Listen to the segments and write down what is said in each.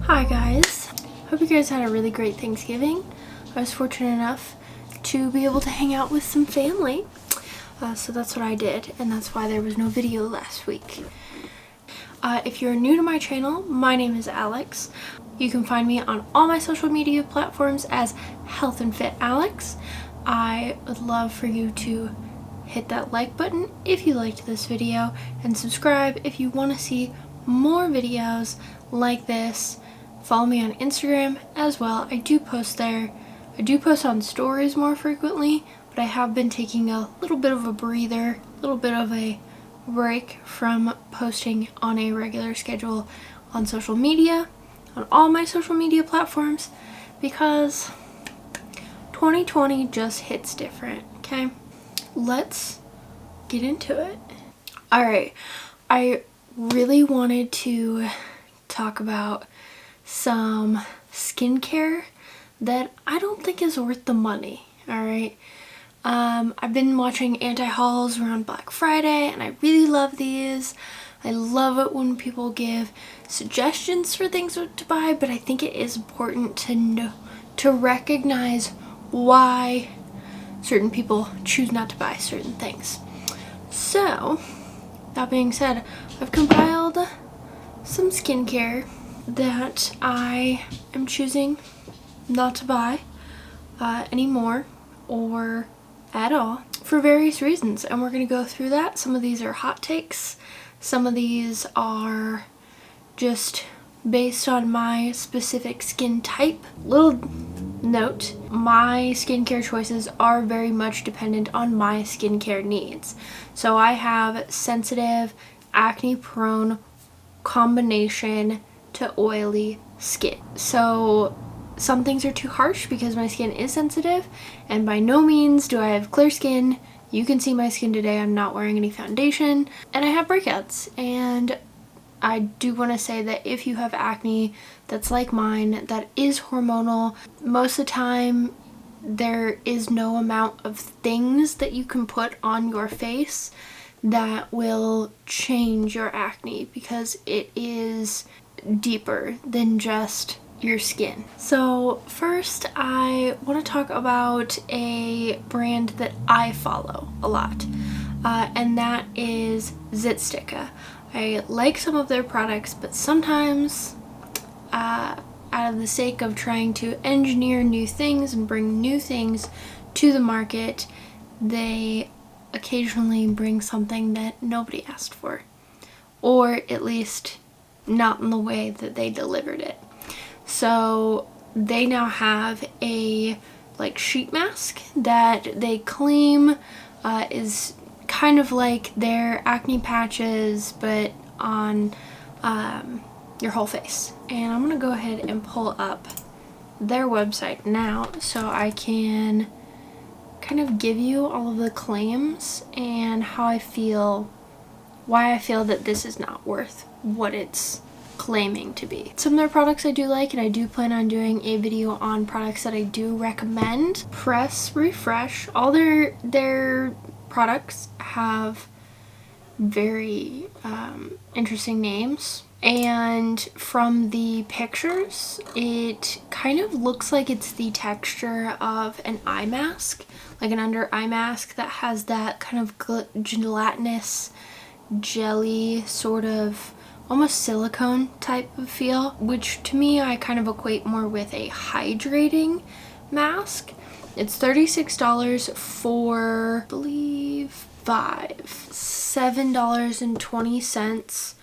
Hi guys, hope you guys had a really great Thanksgiving. I was fortunate enough to be able to hang out with some family, so that's what I did, and that's why there was no video last week. If you're new to my channel, my name is Alex. You can find me on all my social media platforms as Health and Fit Alex. I would love for you to hit that like button if you liked this video, and subscribe if you want to see more videos like this. Follow me on Instagram as well. I do post there. I do post on stories more frequently, but I have been taking a little bit of a breather, a little bit of a break from posting on a regular schedule on social media, on all my social media platforms, because 2020 just hits different, okay? Let's get into it. Alright, I really wanted to talk about some skincare that I don't think is worth the money, alright? I've been watching anti-hauls around Black Friday and I really love these. I love it when people give suggestions for things to buy, but I think it is important to know, to recognize why certain people choose not to buy certain things. So, that being said, I've compiled some skincare that I am choosing not to buy anymore or at all for various reasons, and we're going to go through that. Some of these are hot takes, some of these are just based on my specific skin type. Little note, my skincare choices are very much dependent on my skincare needs. So I have sensitive, acne prone combination to oily skin. So some things are too harsh because my skin is sensitive, and by no means do I have clear skin. You can see my skin today. I'm not wearing any foundation and I have breakouts. And I do want to say that if you have acne that's like mine, that is hormonal, most of the time there is no amount of things that you can put on your face that will change your acne, because it is deeper than just your skin. So first I want to talk about a brand that I follow a lot, and that is Zitstica. I like some of their products, but sometimes out of the sake of trying to engineer new things and bring new things to the market, they occasionally bring something that nobody asked for, or at least not in the way that they delivered it. So they now have a like sheet mask that they claim is kind of like their acne patches, but on your whole face. And I'm gonna go ahead and pull up their website now so I can kind of give you all of the claims and how I feel, why I feel that this is not worth what it's claiming to be. Some of their products I do like, and I do plan on doing a video on products that I do recommend. Press Refresh. All their products have very interesting names, and from the pictures it kind of looks like it's the texture of an eye mask, like an under eye mask that has that kind of gelatinous jelly sort of almost silicone type of feel, which to me I kind of equate more with a hydrating mask. It's $36 for, I believe, 5. $7.20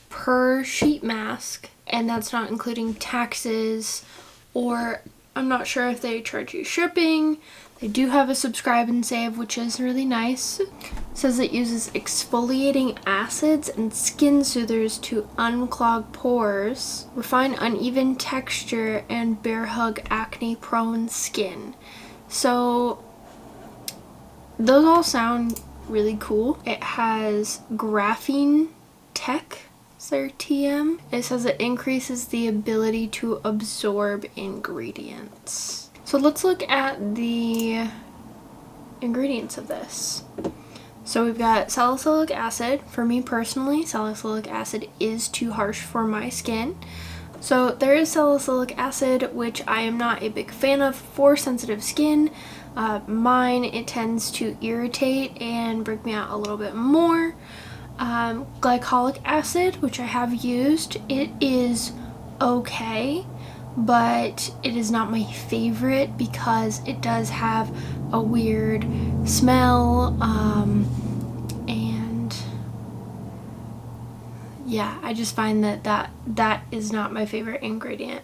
per sheet mask, and that's not including taxes, or I'm not sure if they charge you shipping. They do have a subscribe and save, which is really nice. It says it uses exfoliating acids and skin soothers to unclog pores, refine uneven texture, and bear hug acne prone skin. So those all sound really cool. It has graphene tech, their TM. It says it increases the ability to absorb ingredients. So let's look at the ingredients of this. So we've got salicylic acid. For me personally, salicylic acid is too harsh for my skin. So there is salicylic acid, which I am not a big fan of for sensitive skin. Mine, it tends to irritate and break me out a little bit more. Glycolic acid, which I have used, it is okay, but it is not my favorite because it does have a weird smell, and yeah, I just find that is not my favorite ingredient.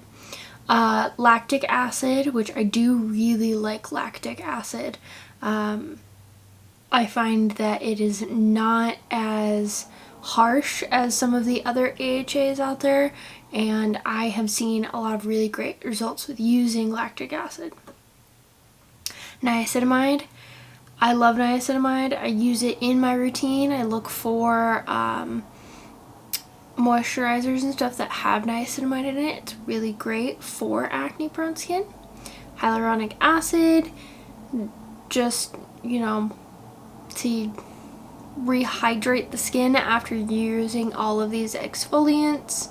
Lactic acid, which I do really like lactic acid. I find that it is not as harsh as some of the other AHAs out there, and I have seen a lot of really great results with using lactic acid. Niacinamide. I love niacinamide. I use it in my routine. I look for moisturizers and stuff that have niacinamide in it. It's really great for acne prone skin. Hyaluronic acid, just, you know, to rehydrate the skin after using all of these exfoliants.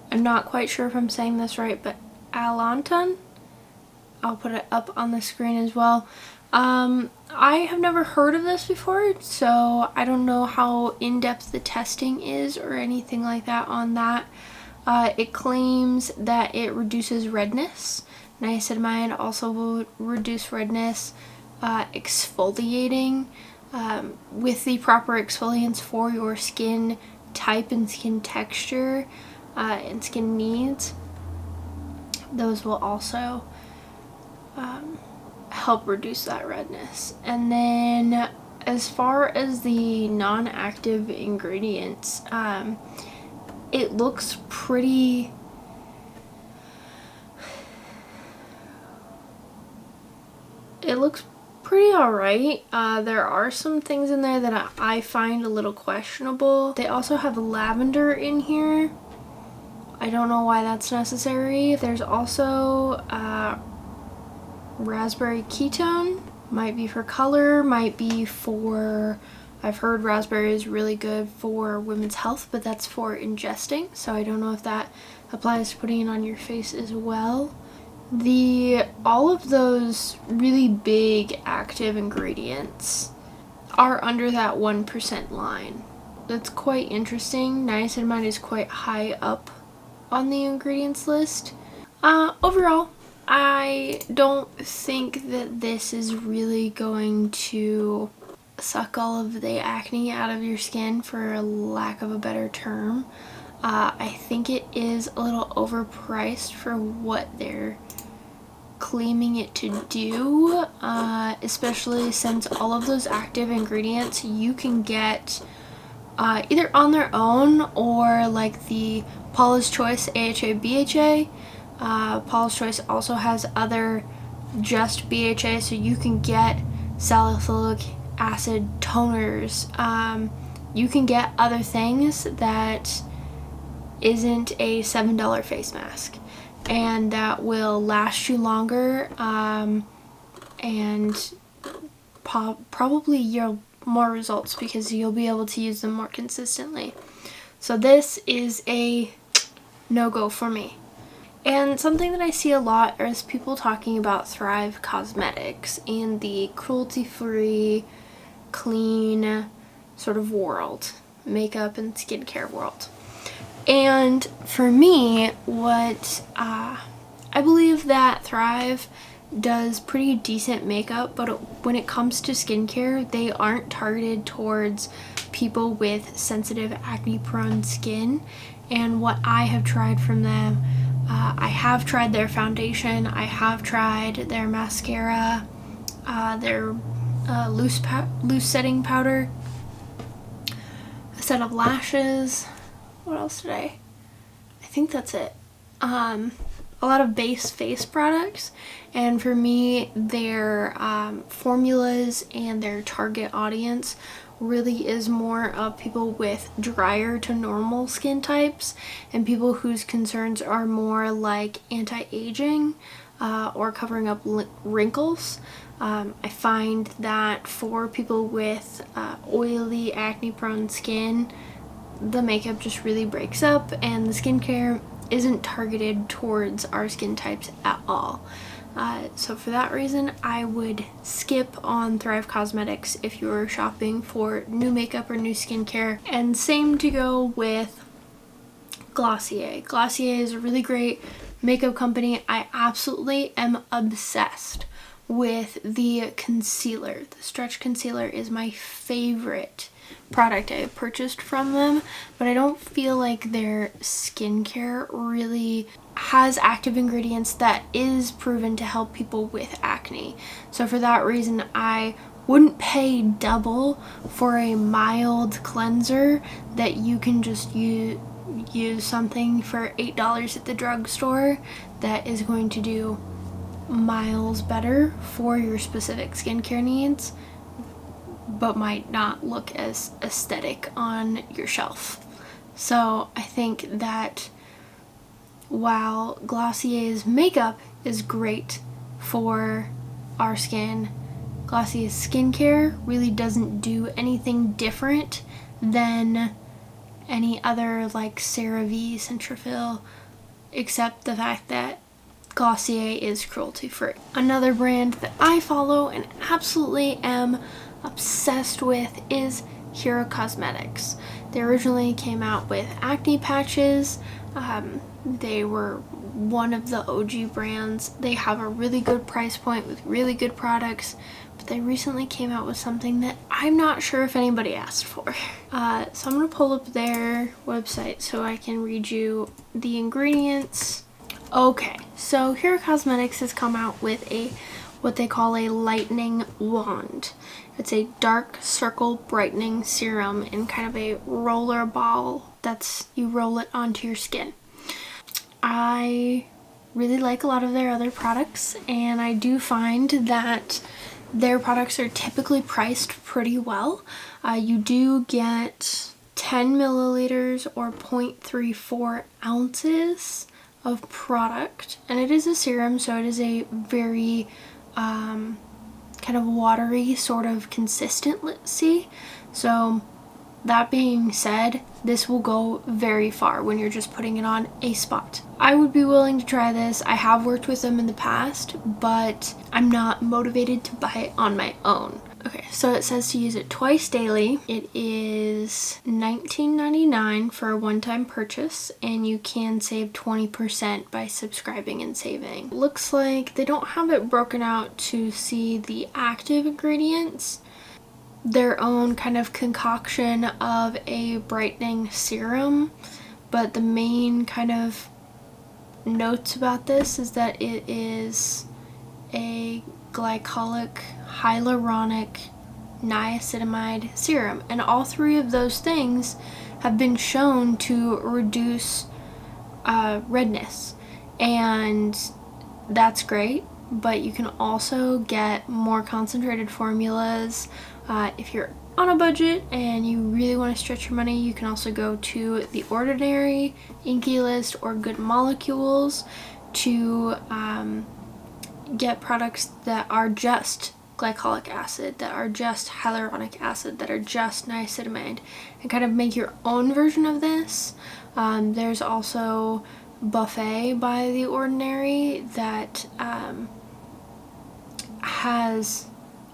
I'm not quite sure if I'm saying this right, but allantoin, I'll put it up on the screen as well. I have never heard of this before, so I don't know how in-depth the testing is or anything like that on that. It claims that it reduces redness. Niacinamide also will reduce redness. Exfoliating with the proper exfoliants for your skin type and skin texture and skin needs. Those will also help reduce that redness. And then as far as the non-active ingredients, it looks pretty alright. There are some things in there that I find a little questionable. They also have lavender in here. I don't know why that's necessary. There's also raspberry ketone. Might be for color, might be for, I've heard raspberry is really good for women's health, but that's for ingesting, so I don't know if that applies to putting it on your face as well. All of those really big active ingredients are under that 1% line. That's quite interesting. Niacinamide is quite high up on the ingredients list. Overall, I don't think that this is really going to suck all of the acne out of your skin, for a lack of a better term. I think it is a little overpriced for what they're claiming it to do, especially since all of those active ingredients you can get either on their own or like the Paula's Choice AHA BHA. Paula's Choice also has other just BHA, so you can get salicylic acid toners. You can get other things that isn't a $7 face mask, and that will last you longer, and probably yield more results because you'll be able to use them more consistently. So this is a no-go for me. And something that I see a lot is people talking about Thrive Causemetics and the cruelty-free, clean sort of world, makeup and skincare world. And for me, what I believe that Thrive does pretty decent makeup, but when it comes to skincare, they aren't targeted towards people with sensitive acne-prone skin. And what I have tried from them, I have tried their foundation, I have tried their mascara, their loose setting powder, a set of lashes. What else did I think that's it. A lot of base face products, and for me their formulas and their target audience really is more of people with drier to normal skin types and people whose concerns are more like anti-aging. or covering up wrinkles. I find that for people with oily, acne-prone skin, the makeup just really breaks up, and the skincare isn't targeted towards our skin types at all. So for that reason, I would skip on Thrive Causemetics if you're shopping for new makeup or new skincare. And same to go with Glossier. Glossier is a really great makeup company. I absolutely am obsessed with the concealer. The Stretch Concealer is my favorite product I have purchased from them, but I don't feel like their skincare really has active ingredients that is proven to help people with acne. So for that reason, I wouldn't pay double for a mild cleanser that you can just use something for $8 at the drugstore that is going to do miles better for your specific skincare needs, but might not look as aesthetic on your shelf. So I think that while Glossier's makeup is great for our skin, Glossier's skincare really doesn't do anything different than any other like CeraVe, Cetaphil, except the fact that Glossier is cruelty free. Another brand that I follow and absolutely am obsessed with is Hero Cosmetics. They originally came out with acne patches. They were one of the OG brands. They have a really good price point with really good products, but they recently came out with something that I'm not sure if anybody asked for. So I'm gonna pull up their website so I can read you the ingredients. Okay, so Hero Cosmetics has come out with what they call a lightning wand. It's a dark circle brightening serum in kind of a roller ball you roll it onto your skin. I really like a lot of their other products, and I do find that their products are typically priced pretty well. You do get 10 milliliters or 0.34 ounces of product, and it is a serum, so it is a very kind of watery sort of consistency. So that being said, this will go very far when you're just putting it on a spot. I would be willing to try this. I have worked with them in the past, but I'm not motivated to buy it on my own. Okay, so it says to use it twice daily. It is $19.99 for a one-time purchase, and you can save 20% by subscribing and saving. Looks like they don't have it broken out to see the active ingredients. Their own kind of concoction of a brightening serum, but the main kind of notes about this is that it is a glycolic hyaluronic niacinamide serum, and all three of those things have been shown to reduce redness, and that's great. But you can also get more concentrated formulas. If you're on a budget and you really want to stretch your money, you can also go to The Ordinary, Inkey List, or Good Molecules to get products that are just glycolic acid, that are just hyaluronic acid, that are just niacinamide, and kind of make your own version of this. There's also Buffet by The Ordinary that has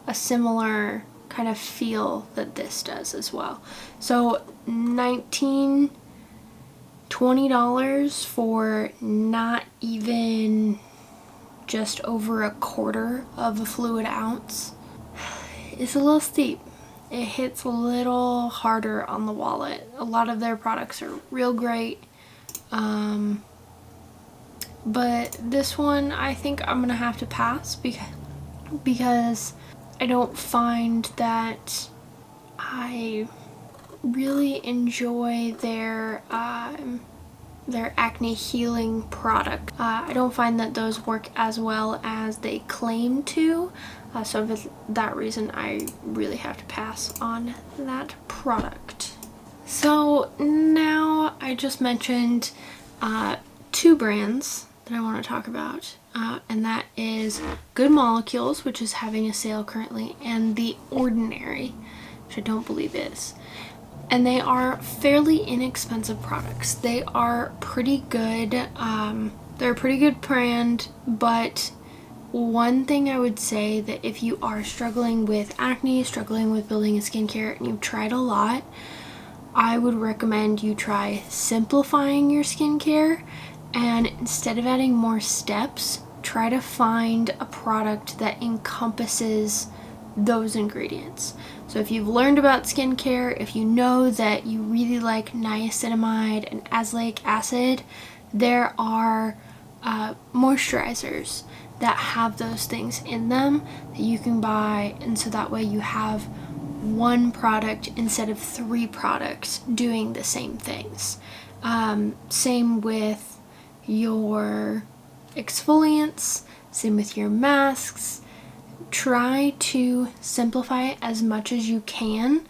a similar kind of feel that this does as well. So $20 for not even just over a quarter of a fluid ounce is a little steep. It hits a little harder on the wallet. A lot of their products are real great, but this one I think I'm gonna have to pass because I don't find that I really enjoy their acne healing product. I don't find that those work as well as they claim to, so for that reason I really have to pass on that product. So now I just mentioned two brands that I want to talk about, and that is Good Molecules, which is having a sale currently, and The Ordinary, which I don't believe is. And they are fairly inexpensive products. They are pretty good. They're a pretty good brand, but one thing I would say that if you are struggling with acne, struggling with building a skincare, and you've tried a lot, I would recommend you try simplifying your skincare, and instead of adding more steps, try to find a product that encompasses those ingredients. So if you've learned about skincare, if you know that you really like niacinamide and azelaic acid, there are moisturizers that have those things in them that you can buy, and so that way you have one product instead of 3 products doing the same things. Same with your exfoliants, same with your masks. Try to simplify it as much as you can.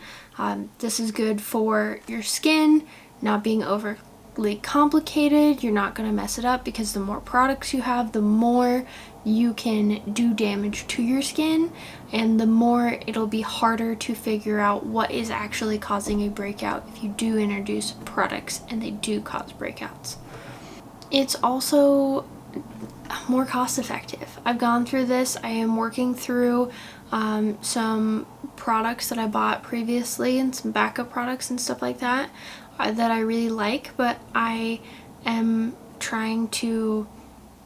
This is good for your skin, not being overly complicated. You're not going to mess it up, because the more products you have, the more you can do damage to your skin, and the more it'll be harder to figure out what is actually causing a breakout if you do introduce products and they do cause breakouts. It's also more cost effective. I've gone through this. I am working through some products that I bought previously and some backup products and stuff like that that I really like, but I am trying to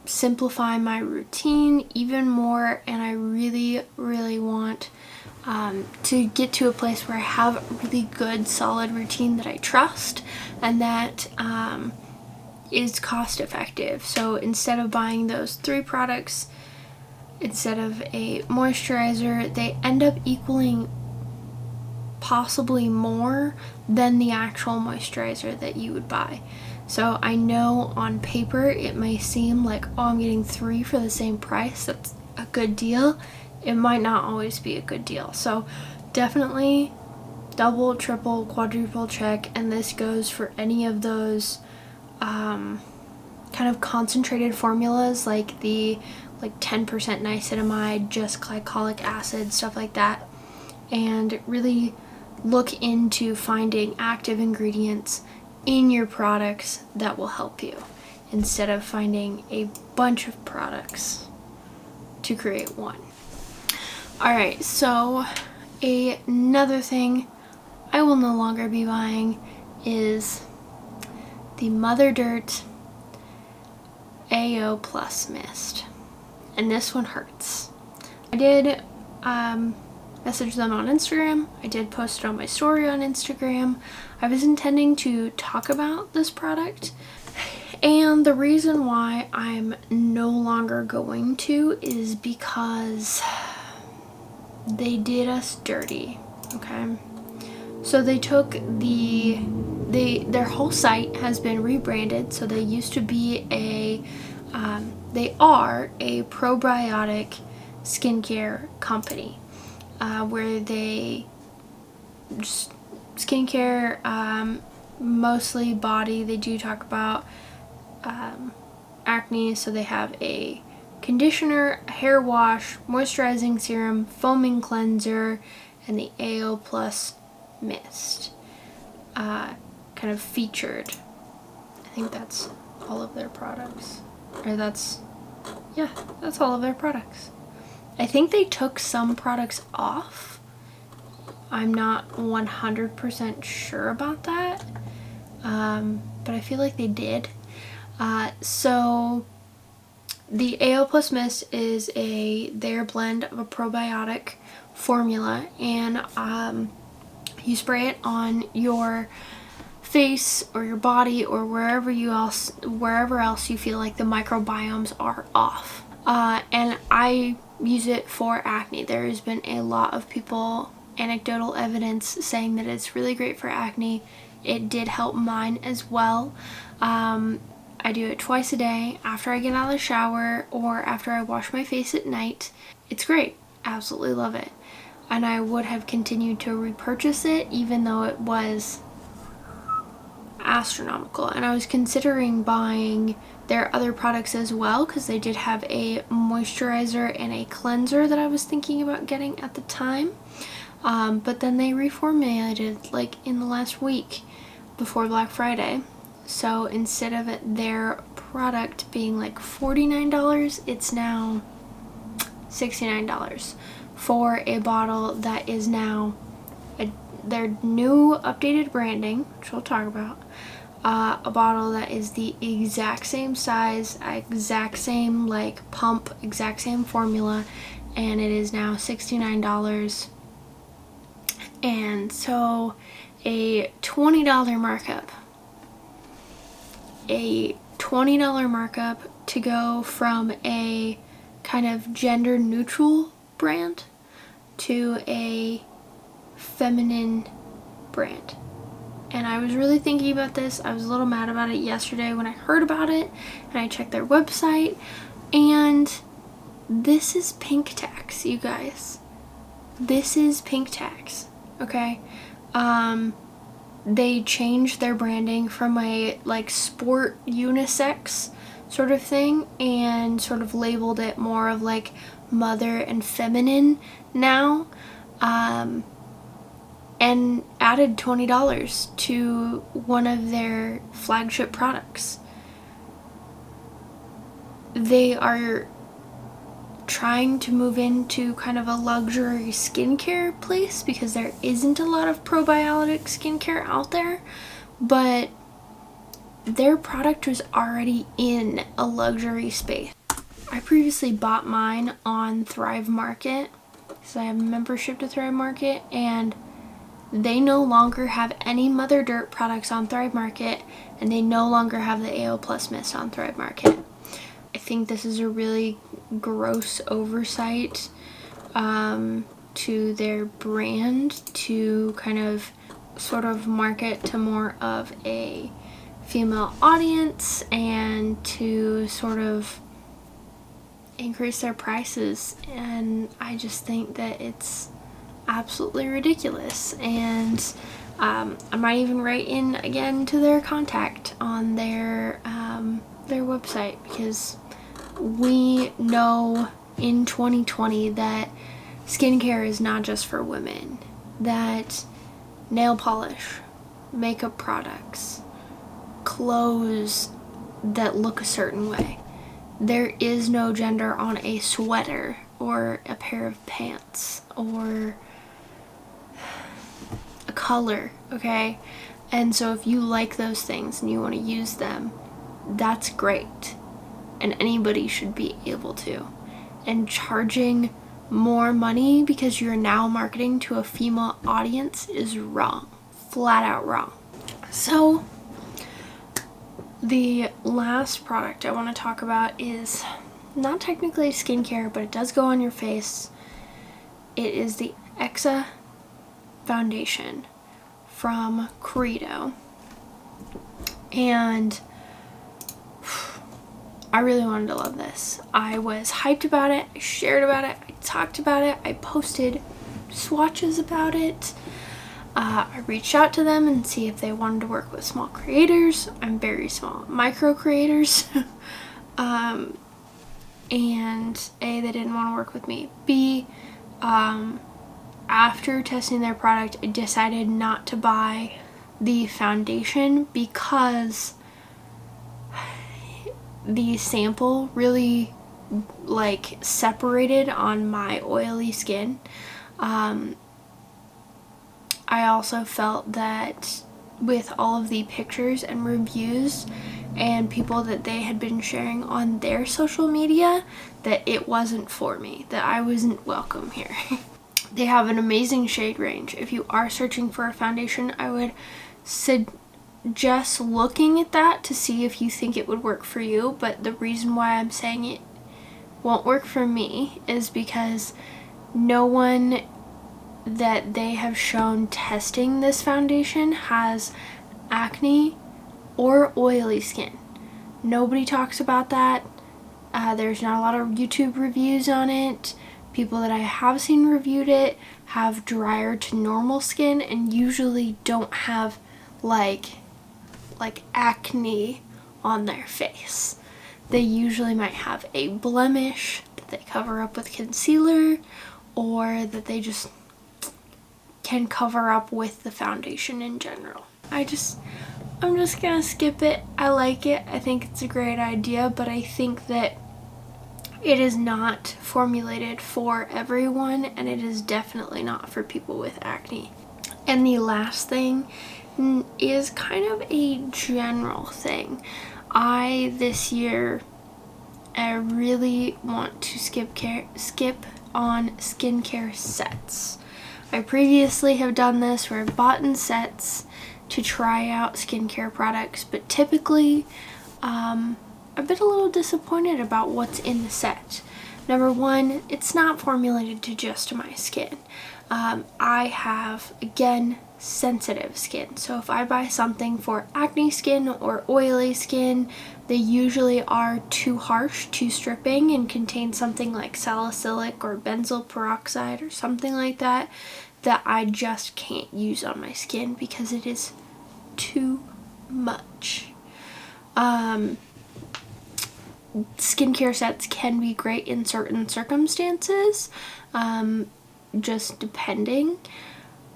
simplify my routine even more, and I really want to get to a place where I have a really good solid routine that I trust and that is cost effective. So instead of buying those 3 products, instead of a moisturizer, they end up equaling possibly more than the actual moisturizer that you would buy. So I know on paper it may seem like, oh, I'm getting 3 for the same price, that's a good deal. It might not always be a good deal. So definitely double, triple, quadruple check, and this goes for any of those kind of concentrated formulas like the 10% niacinamide, just glycolic acid, stuff like that, and really look into finding active ingredients in your products that will help you, instead of finding a bunch of products to create one. Alright, so another thing I will no longer be buying is the Mother Dirt AO Plus Mist, and this one hurts. I did message them on Instagram. I did post it on my story on Instagram. I was intending to talk about this product, and the reason why I'm no longer going to is because they did us dirty, okay? So they took their whole site has been rebranded. So they used to be they are a probiotic skincare company, where they just skincare, mostly body. They do talk about acne, so they have a conditioner, a hair wash, moisturizing serum, foaming cleanser, and the AO Plus Mist kind of featured. I think that's all of their products, or that's all of their products. I think they took some products off. I'm not 100% sure about that, but I feel like they did. So the AO Plus Mist is their blend of a probiotic formula, and you spray it on your face or your body or wherever else you feel like the microbiomes are off. And I use it for acne. There has been a lot of people, anecdotal evidence saying that it's really great for acne. It did help mine as well. I do it twice a day after I get out of the shower or after I wash my face at night. It's great. Absolutely love it. And I would have continued to repurchase it even though it was astronomical, and I was considering buying their other products as well because they did have a moisturizer and a cleanser that I was thinking about getting at the time. But then they reformulated like in the last week before Black Friday. So instead of their product being like $49, it's now $69 for a bottle that is now their new updated branding, which we'll talk about. A bottle that is the exact same size, exact same like pump, exact same formula, and it is now $69. And so a $20 markup. A $20 markup to go from a kind of gender neutral brand to a feminine brand. And I was really thinking about this. I was a little mad about it yesterday when I heard about it, and I checked their website, and this is pink tax, you guys. This is pink tax, okay? They changed their branding from a like sport unisex sort of thing and sort of labeled it more of like mother and feminine now, and added $20 to one of their flagship products. They are trying to move into kind of a luxury skincare place because there isn't a lot of probiotic skincare out there, but their product was already in a luxury space. I previously bought mine on Thrive Market, so I have a membership to Thrive Market, and they no longer have any Mother Dirt products on Thrive Market, and they no longer have the AO Plus Mist on Thrive Market. I think this is a really gross oversight to their brand to kind of sort of market to more of a female audience and to sort of increase their prices, and I just think that it's absolutely ridiculous. And I might even write in again to their contact on their website, because we know in 2020 that skincare is not just for women, that nail polish, makeup products, clothes that look a certain way, there is no gender on a sweater or a pair of pants or a color, okay? And so if you like those things and you want to use them, that's great, and anybody should be able to. And charging more money because you're now marketing to a female audience is wrong, flat out wrong. So the last product I want to talk about is not technically skincare, but it does go on your face. It is the Exa foundation from Credo, and I really wanted to love this. I was hyped about it, I shared about it, I talked about it, I posted swatches about it. I reached out to them and see if they wanted to work with small creators. I'm very small, micro creators. And A, they didn't want to work with me. B, after testing their product, I decided not to buy the foundation because the sample really like separated on my oily skin. I also felt that with all of the pictures and reviews and people that they had been sharing on their social media, that it wasn't for me, that I wasn't welcome here. They have an amazing shade range. If you are searching for a foundation, I would suggest looking at that to see if you think it would work for you. But the reason why I'm saying it won't work for me is because no one that they have shown testing this foundation has acne or oily skin. Nobody talks about that. There's not a lot of YouTube reviews on it. People that I have seen reviewed it have drier to normal skin and usually don't have like like acne on their face. They usually might have a blemish that they cover up with concealer, or that they just can cover up with the foundation in general. I'm just gonna skip it. I like it. I think it's a great idea, but I think that it is not formulated for everyone, and it is definitely not for people with acne. And the last thing is kind of a general thing. This year, I really want to skip on skincare sets. I previously have done this where I've bought in sets to try out skincare products, but typically I've been a little disappointed about what's in the set. Number one, it's not formulated to just my skin. I have, again, sensitive skin. So if I buy something for acne skin or oily skin, they usually are too harsh, too stripping, and contain something like salicylic or benzoyl peroxide or something like that I just can't use on my skin because it is too much. Skincare sets can be great in certain circumstances, just depending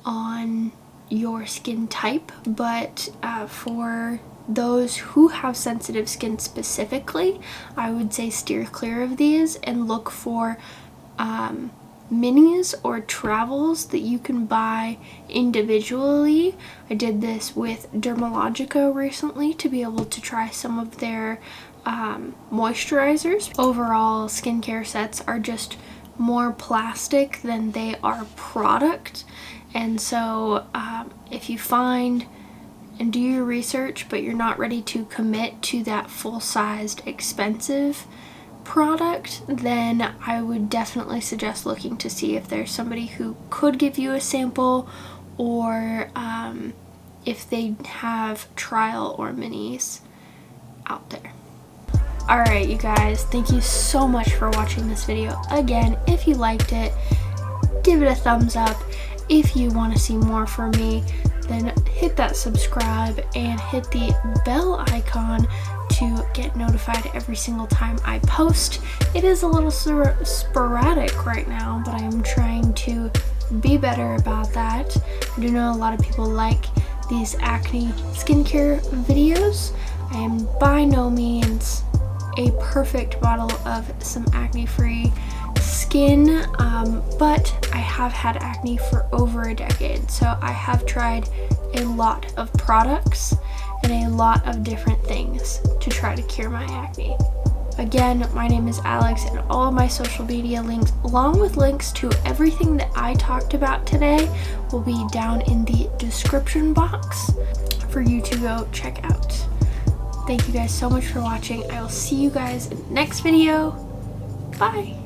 on your skin type, but for those who have sensitive skin specifically, I would say steer clear of these and look for minis or travels that you can buy individually. I did this with Dermalogica recently to be able to try some of their moisturizers. Overall, skincare sets are just more plastic than they are product, and so if you find and do your research but you're not ready to commit to that full-sized expensive product, then I would definitely suggest looking to see if there's somebody who could give you a sample, or if they have trial or minis out there. Alright, you guys, thank you so much for watching this video. Again, if you liked it, give it a thumbs up. If you want to see more from me, then hit that subscribe and hit the bell icon to get notified every single time I post. It is a little sporadic right now, but I am trying to be better about that. I do know a lot of people like these acne skincare videos. I am by no means a perfect model of some acne-free skin, but I have had acne for over a decade, so I have tried a lot of products and a lot of different things to try to cure my acne. Again, my name is Alex, and all of my social media links, along with links to everything that I talked about today, will be down in the description box for you to go check out. Thank you guys so much for watching. I will see you guys in the next video. Bye!